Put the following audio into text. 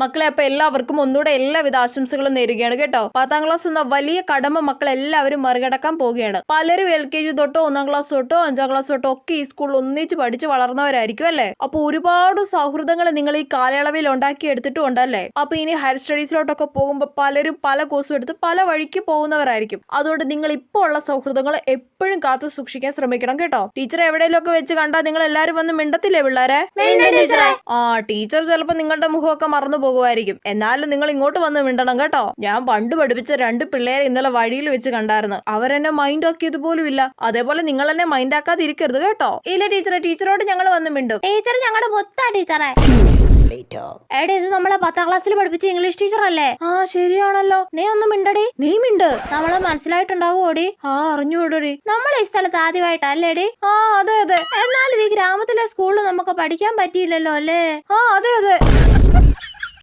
മക്കളെ അപ്പൊ എല്ലാവർക്കും ഒന്നുകൂടെ എല്ലാവിധ ആശംസകളും നേരുകയാണ് കേട്ടോ. 10ാം ക്ലാസ് എന്ന വലിയ കടമ മക്കളെല്ലാവരും മറികടക്കാൻ പോവുകയാണ്. പലരും LKG തൊട്ടോ 1ാം ക്ലാസ് തൊട്ടോ 5ാം ക്ലാസ് തൊട്ടോ ഒക്കെ ഈ സ്കൂളിൽ ഒന്നിച്ച് പഠിച്ച് വളർന്നവരായിരിക്കും അല്ലേ. അപ്പൊ ഒരുപാട് സൗഹൃദങ്ങൾ നിങ്ങൾ ഈ കാലയളവിൽ ഉണ്ടാക്കി എടുത്തിട്ടുണ്ടല്ലേ. അപ്പൊ ഇനി ഹയർ സ്റ്റഡീസിലോട്ടൊക്കെ പോകുമ്പോൾ പലരും പല കോഴ്സും എടുത്ത് പല വഴിക്ക് പോകുന്നവരായിരിക്കും. അതുകൊണ്ട് നിങ്ങൾ ഇപ്പോൾ ഉള്ള സൗഹൃദങ്ങൾ എപ്പോഴും കാത്തു സൂക്ഷിക്കാൻ ശ്രമിക്കണം കേട്ടോ. ടീച്ചർ എവിടെയെങ്കിലും ഒക്കെ വെച്ച് കണ്ടാൽ നിങ്ങൾ എല്ലാരും വന്ന് മിണ്ടത്തില്ലേ പിള്ളേരെ? ആ ടീച്ചർ ചിലപ്പോ നിങ്ങളുടെ മുഖമൊക്കെ മറന്നു പോകുമായിരിക്കും. എന്നാലും നിങ്ങൾ ഇങ്ങോട്ട് വന്ന് മിണ്ടണം കേട്ടോ. ഞാൻ പണ്ട് പഠിപ്പിച്ച 2 പിള്ളേരെ ഇന്നലെ വഴിയിൽ വെച്ച് കണ്ടായിരുന്നു. അവരെന്നെ മൈൻഡ് ആക്കിയത് പോലും ഇല്ല. അതേപോലെ നിങ്ങൾ എന്നെ മൈൻഡ് ആക്കാതിരിക്കരുത് കേട്ടോ. ഇല്ല ടീച്ചറെ, ടീച്ചറോട് ഞങ്ങൾ വന്ന് മിണ്ടും. ടീച്ചർ ഞങ്ങളുടെ മൊത്ത ടീച്ചറെ. എടേ ഇത് നമ്മളെ 10ാം ക്ലാസ്സിൽ പഠിപ്പിച്ച ഇംഗ്ലീഷ് ടീച്ചർ അല്ലേ? ആ ശരിയാണല്ലോ. നീ ഒന്ന് മിണ്ടടി. നീ മിണ്ട്. നമ്മളെ മനസ്സിലായിട്ടുണ്ടാവോടി? ആ അറിഞ്ഞുകൂടടി. നമ്മൾ ഈ സ്ഥലത്ത് ആദ്യമായിട്ടല്ലേടി? ആ അതെ അതെ. എന്നാലും ഈ ഗ്രാമത്തിലെ സ്കൂളിൽ നമുക്ക് പഠിക്കാൻ പറ്റിയില്ലല്ലോ അല്ലേ? ആ അതെ അതെ.